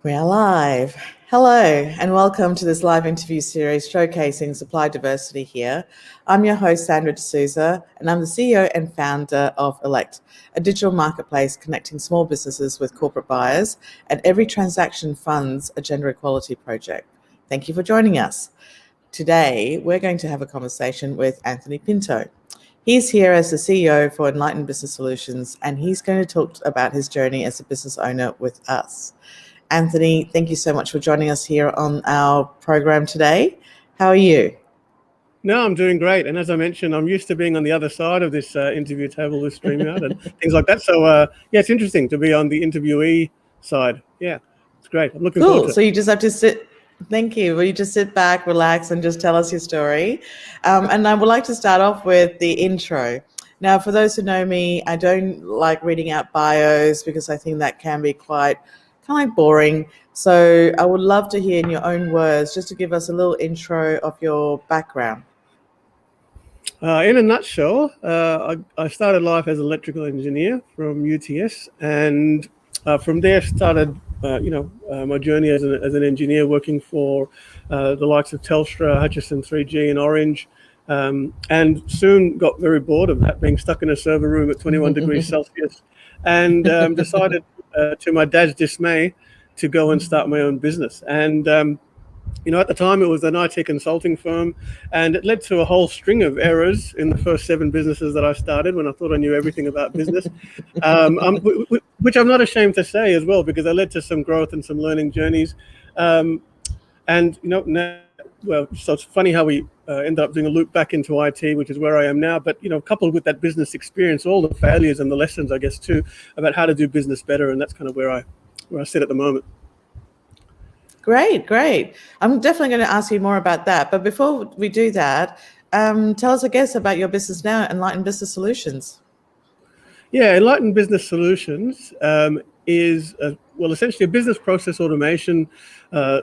We are live. Hello, and welcome to this live interview series showcasing supply diversity here. I'm your host, Sandra D'Souza, and I'm the CEO and founder of Elect, a digital marketplace connecting small businesses with corporate buyers, and every transaction funds a gender equality project. Thank you for joining us. Today, we're going to have a conversation with Anthony Pinto. He's here as the CEO for Enlightened Business Solutions, and he's going to talk about his journey as a business owner with us. Anthony, thank you so much for joining us here on our program today. How are you? No, I'm doing great. And as I mentioned, I'm used to being on the other side of this interview table with StreamYard and things like that. So, yeah, it's interesting to be on the interviewee side. Yeah, it's great. I'm looking forward to it. So you just have to sit. Thank you. Will you just sit back, relax, and just tell us your story? And I would like to start off with the intro. Now, for those who know me, I don't like reading out bios because I think that can be quite kind of like boring. So I would love to hear in your own words, just to give us a little intro of your background. In a nutshell, I started life as an electrical engineer from UTS, and from there started, my journey as an engineer working for the likes of Telstra, Hutchison 3G, and Orange, and soon got very bored of that, being stuck in a server room at 21 degrees Celsius, and decided, to my dad's dismay, to go and start my own business. And at the time, it was an IT consulting firm, and it led to a whole string of errors in the first 7 businesses that I started when I thought I knew everything about business, which I'm not ashamed to say as well, because it led to some growth and some learning journeys. So it's funny how we ended up doing a loop back into IT, which is where I am now. But, coupled with that business experience, all the failures and the lessons, I guess, too, about how to do business better. And that's kind of where I sit at the moment. Great. I'm definitely going to ask you more about that. But before we do that, tell us, I guess, about your business now, Enlightened Business Solutions. Yeah, Enlightened Business Solutions is essentially a business process automation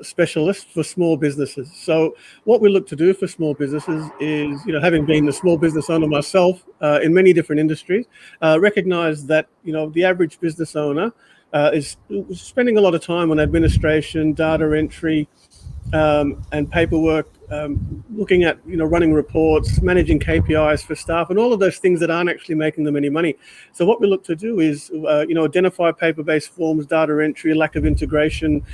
specialist for small businesses. So what we look to do for small businesses is, having been a small business owner myself in many different industries, recognize that, the average business owner is spending a lot of time on administration, data entry, and paperwork, looking at, running reports, managing KPIs for staff, and all of those things that aren't actually making them any money. So what we look to do is, identify paper-based forms, data entry, lack of integration,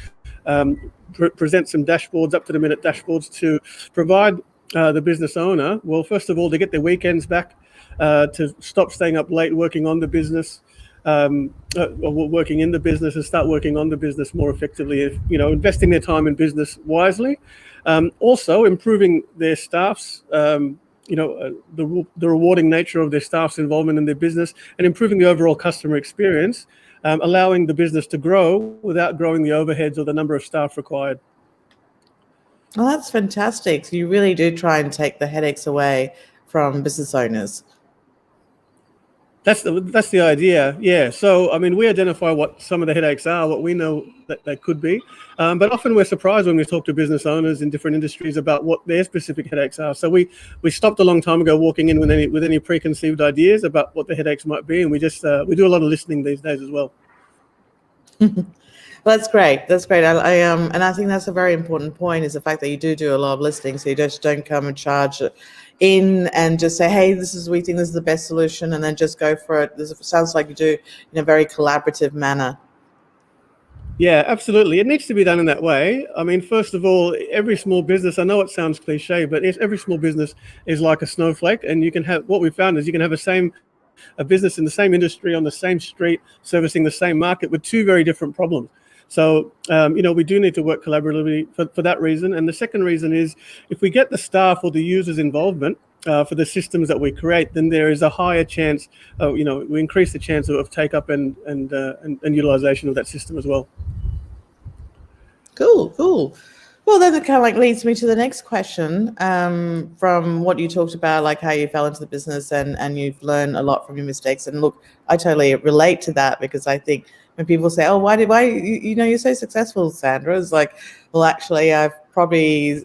present some dashboards, up-to-the-minute dashboards to provide the business owner, well, first of all, to get their weekends back, to stop staying up late working on the business, working in the business, and start working on the business more effectively, investing their time in business wisely. Also improving their staff's, the rewarding nature of their staff's involvement in their business, and improving the overall customer experience, allowing the business to grow without growing the overheads or the number of staff required. Well, that's fantastic. So you really do try and take the headaches away from business owners. That's the idea, yeah. So, we identify what some of the headaches are, what we know that they could be. But often we're surprised when we talk to business owners in different industries about what their specific headaches are. So we stopped a long time ago walking in with any preconceived ideas about what the headaches might be. And we just, we do a lot of listening these days as well. Well, that's great. And I think that's a very important point, is the fact that you do a lot of listening. So you just don't come and charge in and just say, hey, we think this is the best solution, and then just go for it. This sounds like you do in a very collaborative manner. Yeah, absolutely. It needs to be done in that way. First of all, every small business, I know it sounds cliche, but every small business is like a snowflake, and what we found is you can have a business in the same industry on the same street servicing the same market with 2 very different problems. So, we do need to work collaboratively for that reason. And the second reason is, if we get the staff or the users' involvement for the systems that we create, then there is a higher chance, we increase the chance of take up and utilization of that system as well. Cool. Well, then it kind of leads me to the next question, from what you talked about, like how you fell into the business and you've learned a lot from your mistakes. And look, I totally relate to that, because I think when people say, oh, why you're so successful, Sandra, it's like, well, actually, I've probably,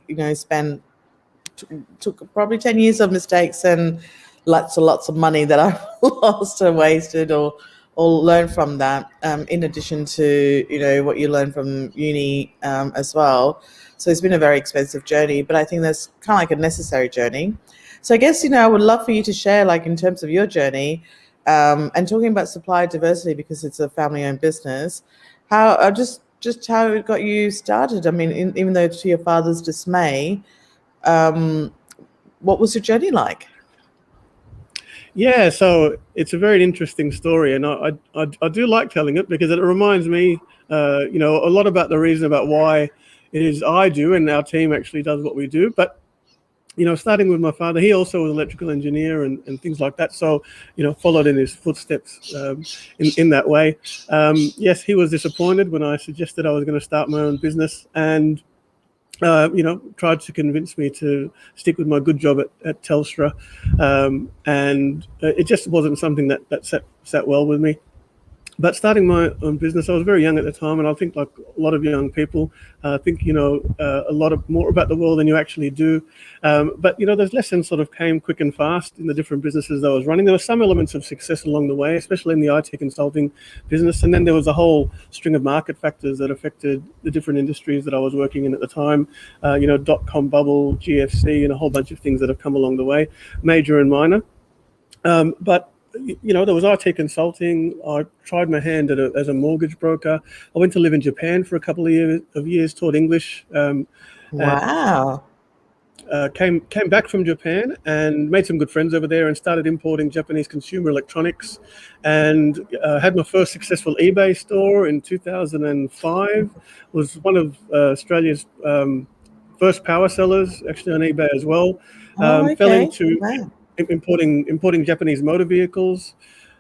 took probably 10 years of mistakes and lots of money that I've lost or wasted or or learn from that, in addition to, what you learn from uni as well. So it's been a very expensive journey, but I think that's kind of like a necessary journey. So I guess, I would love for you to share, like, in terms of your journey, and talking about supplier diversity, because it's a family-owned business, how just how it got you started. I mean, even though to your father's dismay, what was your journey like? Yeah, so it's a very interesting story, and I do like telling it because it reminds me, a lot about the reason about why it is I do and our team actually does what we do. But starting with my father, he also was an electrical engineer and things like that. So, followed in his footsteps in that way. Yes, he was disappointed when I suggested I was going to start my own business, and tried to convince me to stick with my good job at Telstra, and it just wasn't something that sat well with me. But starting my own business, I was very young at the time, and I think, like a lot of young people, think a lot of more about the world than you actually do. But those lessons sort of came quick and fast in the different businesses that I was running. There were some elements of success along the way, especially in the IT consulting business, and then there was a whole string of market factors that affected the different industries that I was working in at the time. .com bubble, GFC, and a whole bunch of things that have come along the way, major and minor. But there was IT consulting. I tried my hand as a mortgage broker. I went to live in Japan for a couple of years, taught English. Wow. Came back from Japan and made some good friends over there and started importing Japanese consumer electronics, and had my first successful eBay store in 2005. Was one of Australia's first power sellers, actually, on eBay as well. Oh, Fell okay. into Wow. importing Japanese motor vehicles,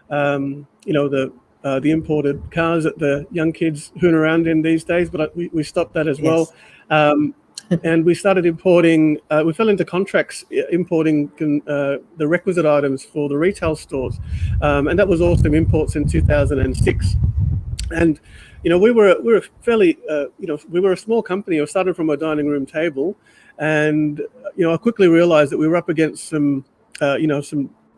the imported cars that the young kids hoon around in these days. But we stopped that as well. Yes. And we started importing, we fell into contracts importing the requisite items for the retail stores. And that was awesome imports in 2006. And, we were a fairly, we were a small company. I started from a dining room table, and, I quickly realized that we were up against some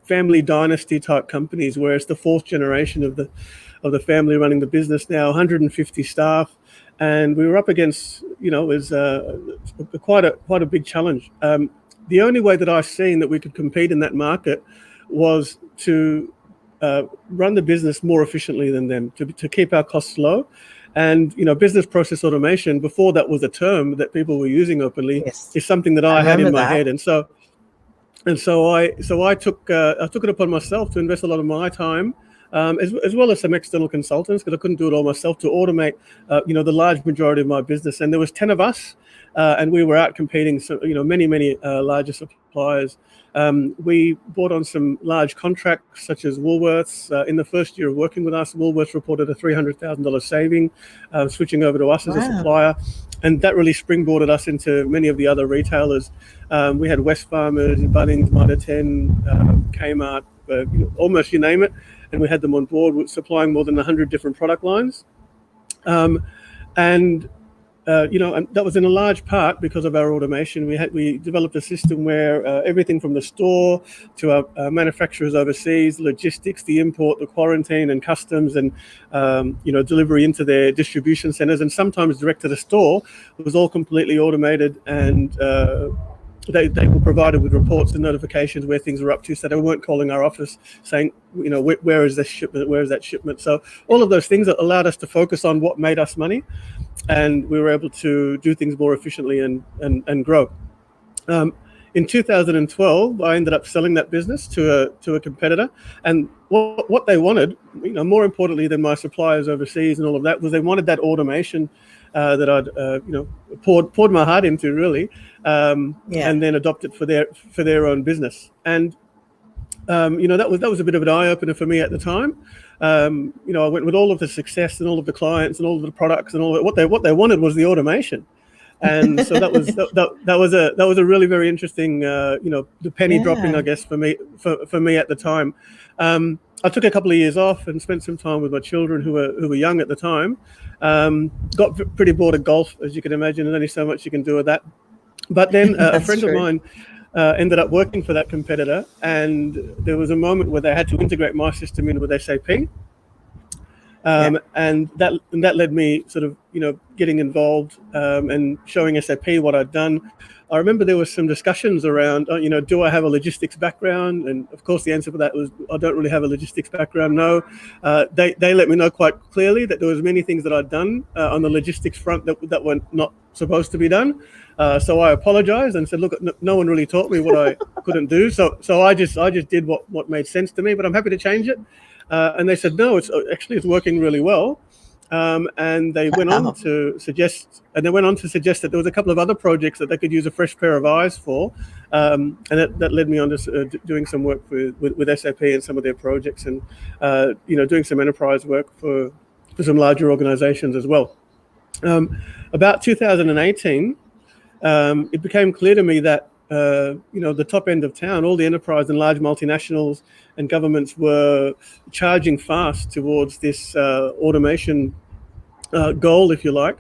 family dynasty type companies, where it's the fourth generation of the family running the business now, 150 staff. And we were up against, was quite a big challenge. The only way that I seen that we could compete in that market was to run the business more efficiently than them, to keep our costs low. And business process automation, before that was a term that people were using openly, Yes. is something that I had in my that. head. And so I took it upon myself to invest a lot of my time, as well as some external consultants, because I couldn't do it all myself, to automate the large majority of my business. And there was 10 of us, and we were out competing many larger suppliers. We brought on some large contracts, such as Woolworths. In the first year of working with us, Woolworths reported a $300,000 saving, switching over to us as a supplier. And that really springboarded us into many of the other retailers. We had Wesfarmers, Bunnings, Mitre 10, Kmart, almost you name it. And we had them on board, supplying more than 100 different product lines. And that was in a large part because of our automation. We developed a system where everything from the store to our manufacturers overseas, logistics, the import, the quarantine and customs, and delivery into their distribution centers, and sometimes direct to the store, was all completely automated. And they were provided with reports and notifications where things were up to, so they weren't calling our office saying, where is this shipment, where is that shipment. So all of those things that allowed us to focus on what made us money, and we were able to do things more efficiently and grow. In 2012, I ended up selling that business to a competitor, and what they wanted, more importantly than my suppliers overseas and all of that, was they wanted that automation that I'd poured my heart into, really, and then adopted for their own business. And that was a bit of an eye opener for me at the time. I went with all of the success and all of the clients and all of the products and all of it. What they wanted was the automation. And so that was a really very interesting, the penny dropping, I guess, for me at the time. I took a couple of years off and spent some time with my children, who were young at the time. Got pretty bored of golf, as you can imagine. There's only so much you can do with that. But then a friend of mine ended up working for that competitor, and there was a moment where they had to integrate my system in with SAP. And that led me sort of, getting involved and showing SAP what I'd done. I remember there was some discussions around, do I have a logistics background? And of course, the answer for that was, I don't really have a logistics background. No, they let me know quite clearly that there was many things that I'd done on the logistics front that were not supposed to be done. So I apologized and said, look, no one really taught me what I couldn't do. So I just did what made sense to me, but I'm happy to change it. And they said, no, it's working really well. And they went on to suggest that there was a couple of other projects that they could use a fresh pair of eyes for, and that led me on to doing some work with SAP and some of their projects, and doing some enterprise work for some larger organizations as well. About 2018, it became clear to me that the top end of town, all the enterprise and large multinationals and governments were charging fast towards this automation goal, if you like,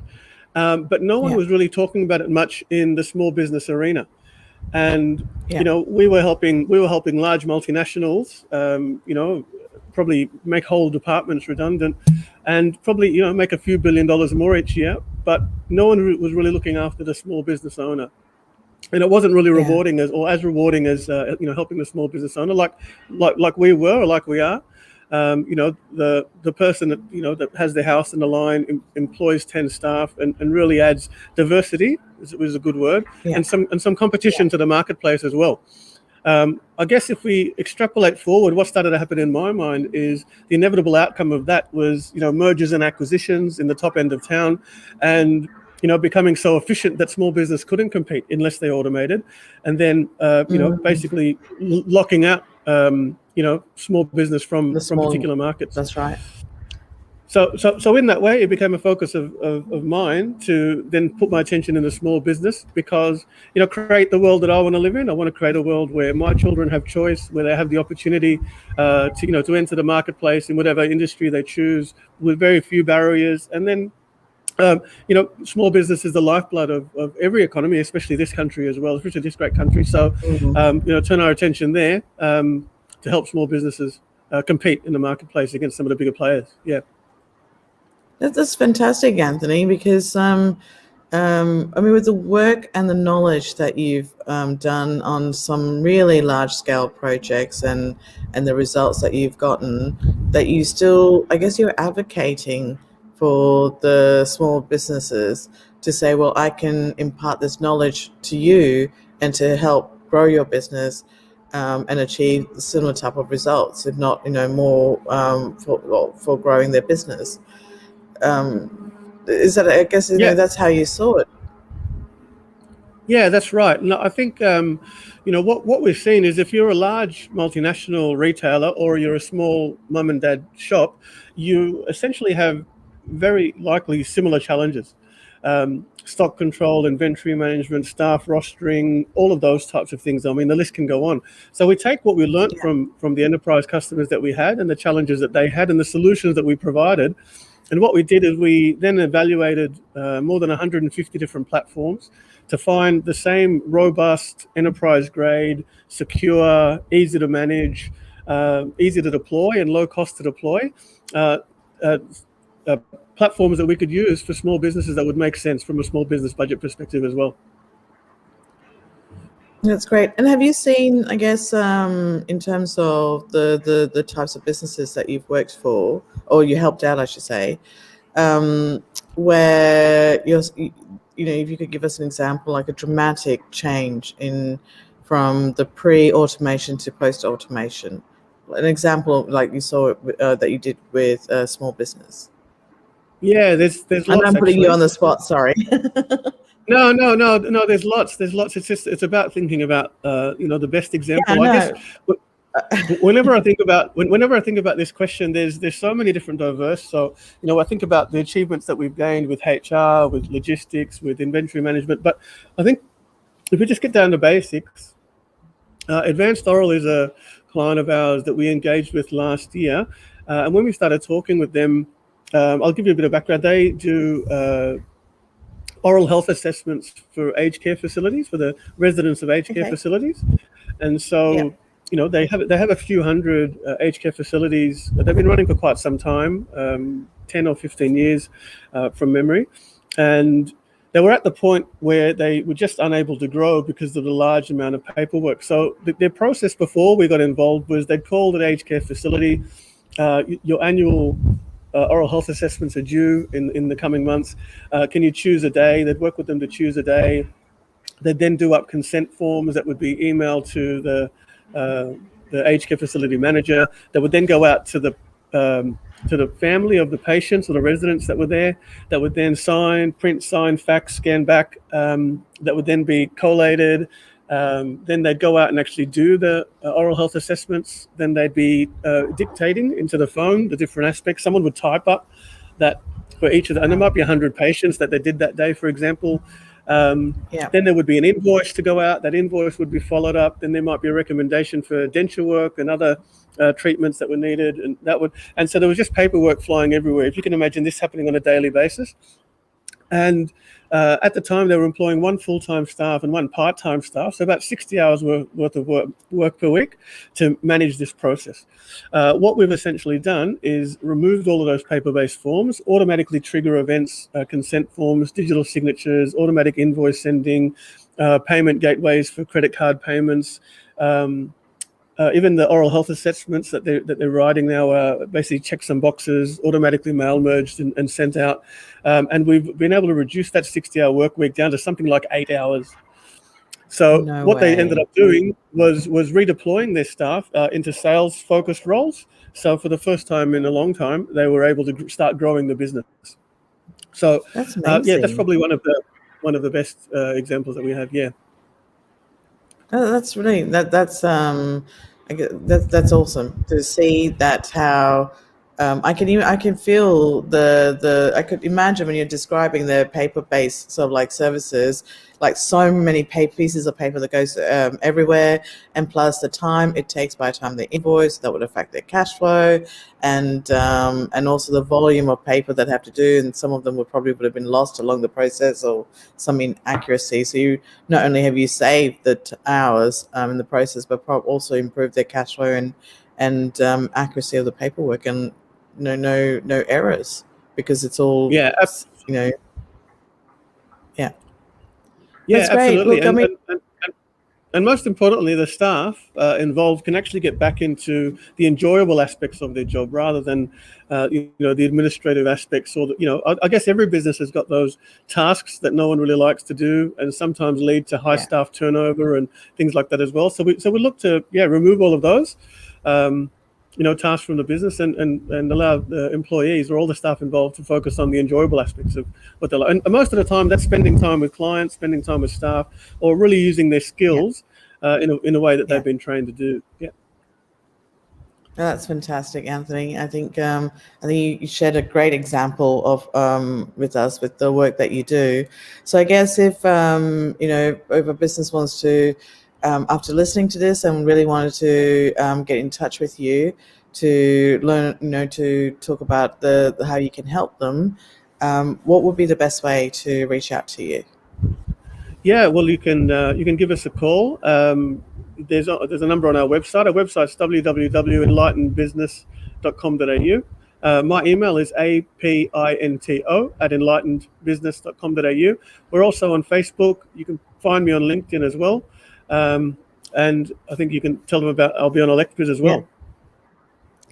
but no one was really talking about it much in the small business arena. And we were helping large multinationals, probably make whole departments redundant, and probably make a few $1 billion more each year. But no one was really looking after the small business owner. And it wasn't really rewarding as rewarding as helping the small business owner, like we were, or like we are. The person that has their house in the line, employs 10 staff, and really adds diversity, is a good word, and some competition to the marketplace as well. I guess if we extrapolate forward, what started to happen in my mind is the inevitable outcome of that was mergers and acquisitions in the top end of town, and becoming so efficient that small business couldn't compete unless they automated, and then basically locking out small business from particular markets. That's right. So in that way, it became a focus of mine to then put my attention in the small business, because create the world that I want to live in. I want to create a world where my children have choice, where they have the opportunity to enter the marketplace in whatever industry they choose with very few barriers, and then. Small business is the lifeblood of every economy, especially this country as well, especially this great country. So, turn our attention there to help small businesses compete in the marketplace against some of the bigger players. Yeah. That's fantastic, Anthony, because with the work and the knowledge that you've done on some really large-scale projects and the results that you've gotten, that you still, I guess, you're advocating for the small businesses to say, well, I can impart this knowledge to you and to help grow your business and achieve similar type of results, if not, more for growing their business. Is that, I guess, that's how you saw it? Yeah, that's right. No, I think, what we've seen is if you're a large multinational retailer or you're a small mum and dad shop, you essentially have very likely similar challenges. Stock control, inventory management, staff rostering, all of those types of things. I mean, the list can go on. So we take what we learned from the enterprise customers that we had and the challenges that they had and the solutions that we provided. And what we did is we then evaluated more than 150 different platforms to find the same robust, enterprise grade, secure, easy to manage, easy to deploy, and low cost to deploy platforms that we could use for small businesses that would make sense from a small business budget perspective as well. That's great. And have you seen, I guess, in terms of the types of businesses that you've worked for, or you helped out, I should say, where if you could give us an example, like a dramatic change from the pre-automation to post-automation, an example like you saw that you did with a small business. Yeah, there's lots. I'm putting you on the spot. Sorry. No. There's lots. It's about thinking about the best example. Yeah, I guess whenever I think about this question, there's so many different diverse. So I think about the achievements that we've gained with HR, with logistics, with inventory management. But I think if we just get down to basics, Advanced Oral is a client of ours that we engaged with last year, and when we started talking with them. I'll give you a bit of background. They do oral health assessments for aged care facilities, for the residents of aged care facilities. And so, they have a few hundred aged care facilities that they've been running for quite some time. 10 or 15 years from memory. And they were at the point where they were just unable to grow because of the large amount of paperwork. So their process before we got involved was they'd call the aged care facility. Your annual oral health assessments are due in the coming months. Can you choose a day? They'd work with them to choose a day. They'd then do up consent forms that would be emailed to the aged care facility manager. That would then go out to the family of the patients or the residents that were there. That would then print, sign, fax, scan back. That would then be collated. Then they'd go out and actually do the oral health assessments. Then they'd be dictating into the phone the different aspects. Someone would type up that for each of them, and there might be 100 patients that they did that day, for example. Then there would be an invoice to go out. That invoice would be followed up. Then there might be a recommendation for denture work and other treatments that were needed, and so there was just paperwork flying everywhere. If you can imagine this happening on a daily basis. And at the time, they were employing one full-time staff and one part-time staff, so about 60 hours worth of work per week to manage this process. What we've essentially done is removed all of those paper-based forms, automatically trigger events, consent forms, digital signatures, automatic invoice sending, payment gateways for credit card payments. Even the oral health assessments that they're writing now basically check some boxes, automatically mail merged and sent out. And we've been able to reduce that 60-hour work week down to something like 8 hours. So they ended up doing was redeploying their staff into sales-focused roles. So for the first time in a long time, they were able to start growing the business. So that's amazing. that's probably one of the best examples that we have. Yeah. That's really that's awesome to see that how I can feel I could imagine when you're describing the paper-based sort of like services, like so many pieces of paper that goes everywhere, and plus the time it takes by the time they invoice, that would affect their cash flow, and also the volume of paper that have to do, and some of them would have been lost along the process or some inaccuracy. So you not only have you saved the hours in the process, but also improved their cash flow and accuracy of the paperwork, and no errors, because it's all That's absolutely. Great. Look, and most importantly, the staff involved can actually get back into the enjoyable aspects of their job rather than the administrative aspects, or I guess every business has got those tasks that no one really likes to do, and sometimes lead to high staff turnover and things like that as well. So we look to remove all of those tasks from the business and allow the employees or all the staff involved to focus on the enjoyable aspects of what they like. And most of the time, that's spending time with clients, spending time with staff, or really using their skills in a way that they've been trained to do. Yeah. That's fantastic, Anthony. I think you shared a great example of with us with the work that you do. So I guess if if a business wants to, after listening to this and really wanted to get in touch with you to learn, to talk about how you can help them, what would be the best way to reach out to you? Yeah, well, you can give us a call. There's a number on our website. Our website's www.enlightenedbusiness.com.au. My email is apinto@enlightenedbusiness.com.au. We're also on Facebook. You can find me on LinkedIn as well. And I think you can tell them I'll be on Electbiz as well. Yeah.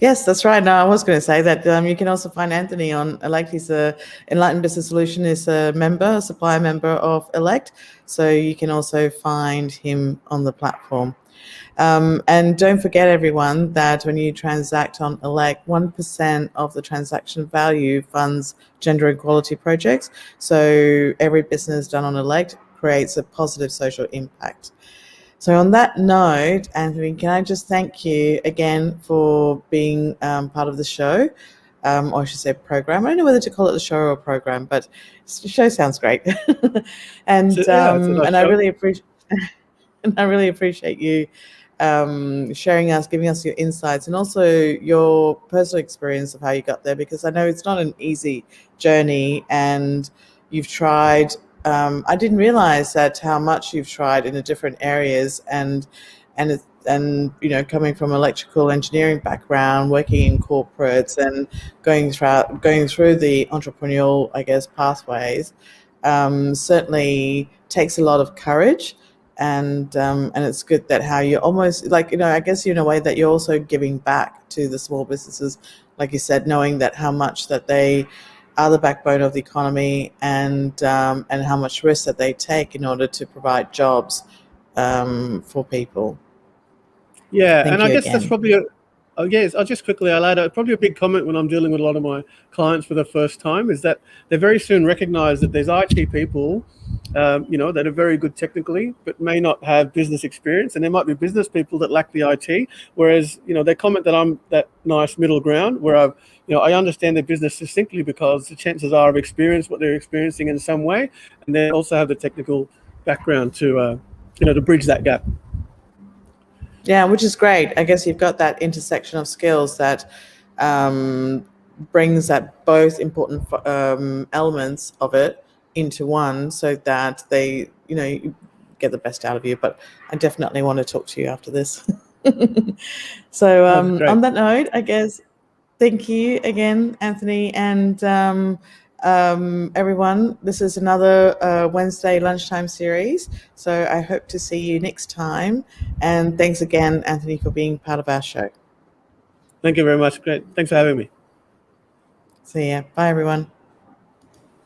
Yes, that's right. No, I was going to say that you can also find Anthony on Elect. He's a Enlightened Business Solution is a supplier member of Elect. So you can also find him on the platform. And don't forget, everyone, that when you transact on Elect, 1% of the transaction value funds gender equality projects. So every business done on Elect creates a positive social impact. So on that note, Anthony, can I just thank you again for being part of the show, or I should say program. I don't know whether to call it a show or a program, but the show sounds great. And I really appreciate you giving us your insights, and also your personal experience of how you got there, because I know it's not an easy journey, and you've tried. I didn't realize how much you've tried in the different areas, and coming from electrical engineering background, working in corporates, and going through the entrepreneurial, I guess, pathways, certainly takes a lot of courage. And it's good that how you're almost like, I guess in a way that you're also giving back to the small businesses, like you said, knowing that how much that they are the backbone of the economy, and how much risk that they take in order to provide jobs for people. Yeah, Thank and I you guess that's again. probably yes, I'll add probably a big comment when I'm dealing with a lot of my clients for the first time is that they very soon recognize that there's IT people, that are very good technically, but may not have business experience. And there might be business people that lack the IT, whereas, they comment that I'm that nice middle ground where I understand their business succinctly because the chances are I've experienced what they're experiencing in some way. And then also have the technical background to bridge that gap. Yeah, which is great. I guess you've got that intersection of skills that brings that both important elements of it into one, so that they, you get the best out of you. But I definitely want to talk to you after this. So That's great. on that note, I guess, thank you again, Anthony, and everyone. This is another Wednesday lunchtime series. So I hope to see you next time. And thanks again, Anthony, for being part of our show. Thank you very much. Great. Thanks for having me. See ya. Bye, everyone.